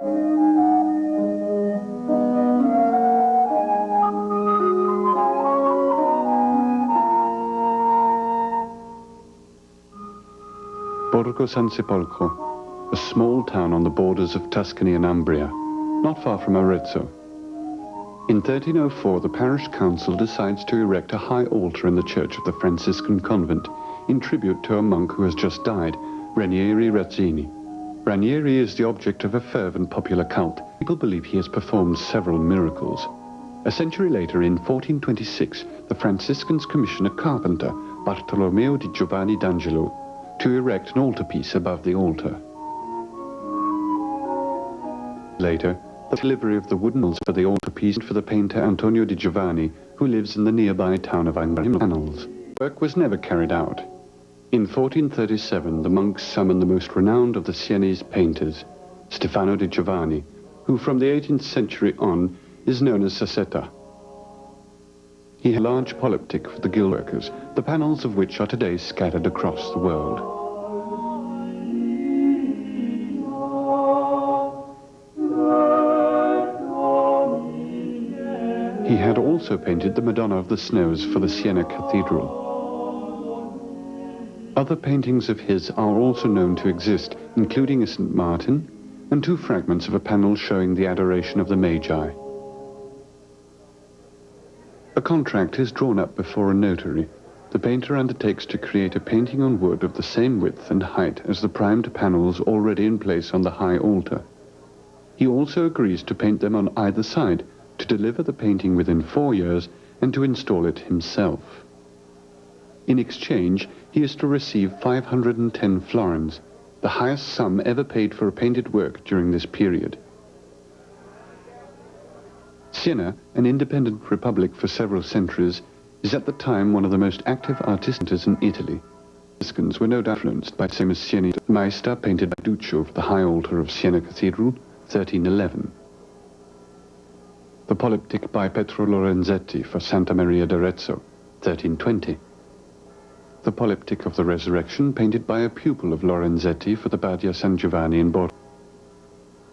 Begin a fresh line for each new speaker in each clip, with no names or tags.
Borgo San Sepolcro, a small town on the borders of Tuscany and Umbria, not far from Arezzo. In 1304, the parish council decides to erect a high altar in the church of the Franciscan convent in tribute to a monk who has just died, Ranieri Razzini. Ranieri is the object of a fervent popular cult. People believe he has performed several miracles. A century later, in 1426, the Franciscans commission a carpenter, Bartolomeo di Giovanni d'Angelo, to erect an altarpiece above the altar. Later, the delivery of the wooden nails for the altarpiece for the painter Antonio di Giovanni, who lives in the nearby town of Angranals. Work was never carried out. In 1437, the monks summoned the most renowned of the Sienese painters, Stefano di Giovanni, who from the 18th century on is known as Sassetta. He had a large poliptic for the guild workers, the panels of which are today scattered across the world. He had also painted the Madonna of the Snows for the Siena Cathedral. Other paintings of his are also known to exist, including a St. Martin and two fragments of a panel showing the Adoration of the Magi. A contract is drawn up before a notary. The painter undertakes to create a painting on wood of the same width and height as the primed panels already in place on the high altar. He also agrees to paint them on either side, to deliver the painting within 4 years and to install it himself. In exchange, he is to receive 510 florins, the highest sum ever paid for a painted work during this period. Siena, an independent republic for several centuries, is at the time one of the most active artistic centers in Italy. Franciscans were no doubt influenced by the famous Sienese Maesta painted by Duccio for the high altar of Siena Cathedral, 1311. The poliptic by Pietro Lorenzetti for Santa Maria d'Arezzo, 1320. The poliptic of the Resurrection painted by a pupil of Lorenzetti for the Badia San Giovanni in Borgo.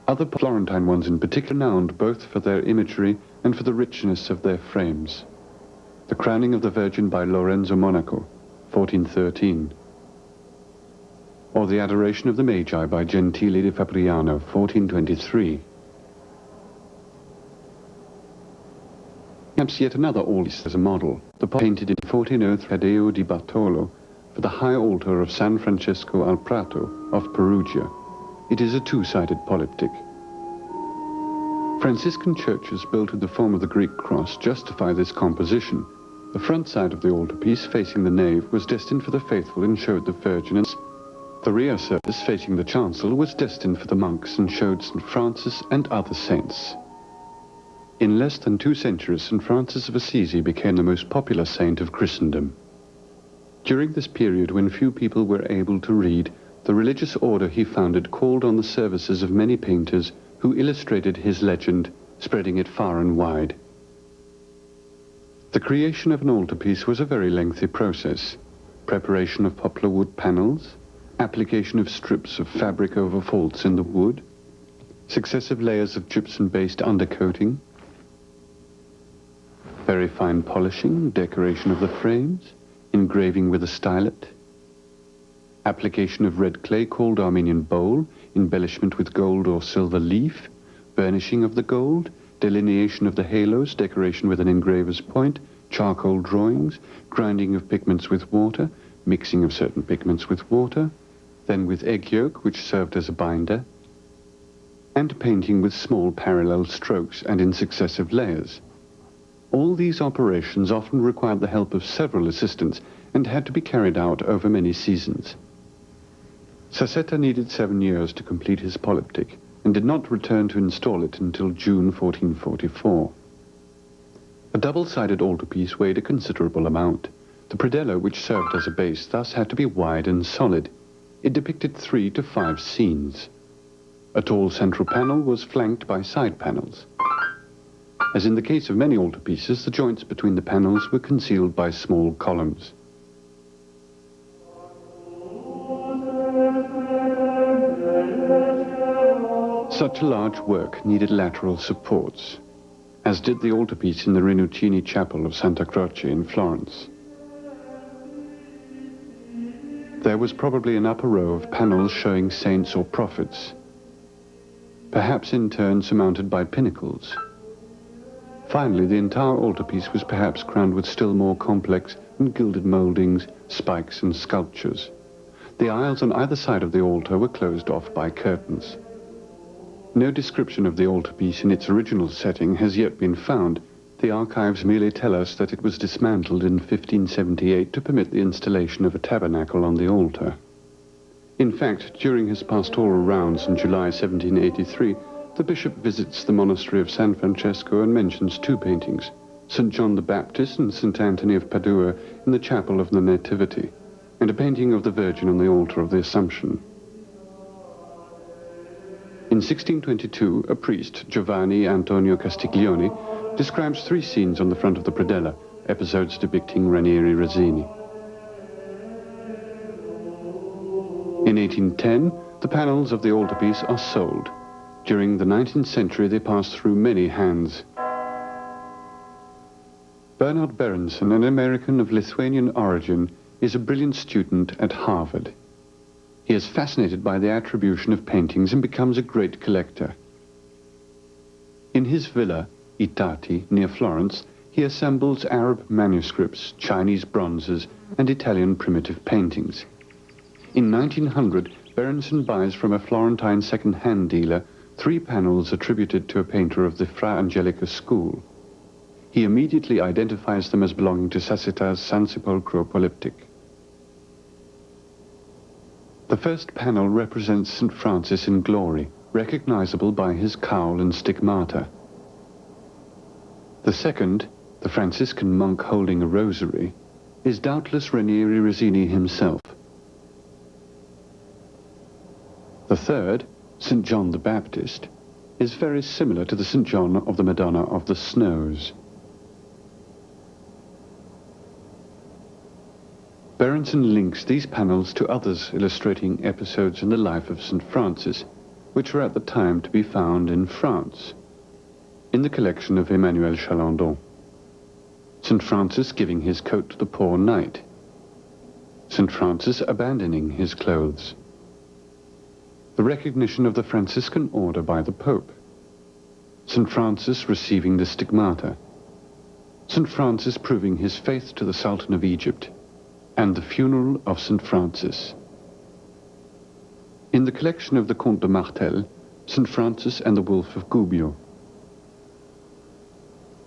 Other Florentine ones in particular renowned both for their imagery and for the richness of their frames. The Crowning of the Virgin by Lorenzo Monaco, 1413. Or the Adoration of the Magi by Gentile di Fabriano, 1423. Perhaps yet another altar as a model, the painted in 1403 Taddeo di Bartolo for the high altar of San Francesco al Prato of Perugia. It is a two-sided poliptic. Franciscan churches built in the form of the Greek cross justify this composition. The front side of the altarpiece facing the nave was destined for the faithful and showed the Virgin. The rear surface facing the chancel was destined for the monks and showed St. Francis and other saints. In less than 2 centuries, St. Francis of Assisi became the most popular saint of Christendom. During this period, when few people were able to read, the religious order he founded called on the services of many painters who illustrated his legend, spreading it far and wide. The creation of an altarpiece was a very lengthy process. Preparation of poplar wood panels, application of strips of fabric over faults in the wood, successive layers of gypsum-based undercoating, very fine polishing, decoration of the frames, engraving with a stylet, application of red clay called Armenian bowl, embellishment with gold or silver leaf, burnishing of the gold, delineation of the halos, decoration with an engraver's point, charcoal drawings, grinding of pigments with water, mixing of certain pigments with water, then with egg yolk, which served as a binder, and painting with small parallel strokes and in successive layers. All these operations often required the help of several assistants and had to be carried out over many seasons. Sassetta needed 7 years to complete his poliptic and did not return to install it until June 1444. A double-sided altarpiece weighed a considerable amount. The predella, which served as a base, thus had to be wide and solid. It depicted 3 to 5 scenes. A tall central panel was flanked by side panels. As in the case of many altarpieces, the joints between the panels were concealed by small columns. Such a large work needed lateral supports, as did the altarpiece in the Rinuccini Chapel of Santa Croce in Florence. There was probably an upper row of panels showing saints or prophets, perhaps in turn surmounted by pinnacles. Finally, the entire altarpiece was perhaps crowned with still more complex and gilded mouldings, spikes and sculptures. The aisles on either side of the altar were closed off by curtains. No description of the altarpiece in its original setting has yet been found. The archives merely tell us that it was dismantled in 1578 to permit the installation of a tabernacle on the altar. In fact, during his pastoral rounds in July 1783, the bishop visits the monastery of San Francesco and mentions two paintings, St. John the Baptist and St. Anthony of Padua in the chapel of the Nativity, and a painting of the Virgin on the altar of the Assumption. In 1622, a priest, Giovanni Antonio Castiglione, describes three scenes on the front of the predella, episodes depicting Ranieri Rossini. In 1810, the panels of the altarpiece are sold. During the 19th century, they passed through many hands. Bernard Berenson, an American of Lithuanian origin, is a brilliant student at Harvard. He is fascinated by the attribution of paintings and becomes a great collector. In his villa, Itati, near Florence, he assembles Arab manuscripts, Chinese bronzes, and Italian primitive paintings. In 1900, Berenson buys from a Florentine second-hand dealer 3 panels attributed to a painter of the Fra Angelica school. He immediately identifies them as belonging to Sassita's San Sepolcro poliptic. The first panel represents St. Francis in glory, recognizable by his cowl and stigmata. The second, the Franciscan monk holding a rosary, is doubtless Ranieri Rossini himself. The third, St. John the Baptist, is very similar to the St. John of the Madonna of the Snows. Berenson links these panels to others illustrating episodes in the life of St. Francis, which were at the time to be found in France, in the collection of Emmanuel Chalandon. St. Francis giving his coat to the poor knight. St. Francis abandoning his clothes. The recognition of the Franciscan order by the Pope. St. Francis receiving the stigmata. St. Francis proving his faith to the Sultan of Egypt, and the funeral of St. Francis. In the collection of the Comte de Martel, St. Francis and the Wolf of Gubbio.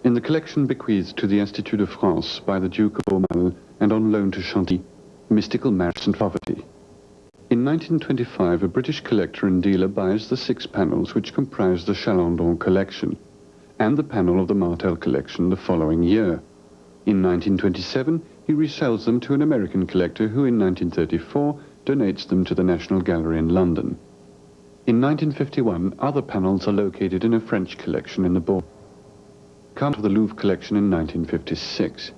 In the collection bequeathed to the Institut de France by the Duke of Aumale and on loan to Chantilly, Mystical Marriage and Poverty. In 1925, a British collector and dealer buys the 6 panels which comprise the Chalandon collection, and the panel of the Martel collection the following year. In 1927, he resells them to an American collector who in 1934 donates them to the National Gallery in London. In 1951, other panels are located in a French collection in the Bourg. Count of the Louvre collection in 1956.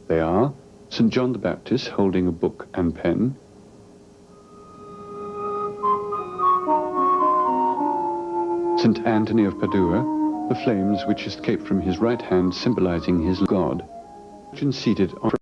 They are St. John the Baptist holding a book and pen, St. Anthony of Padua, the flames which escape from his right hand symbolizing his God, seated on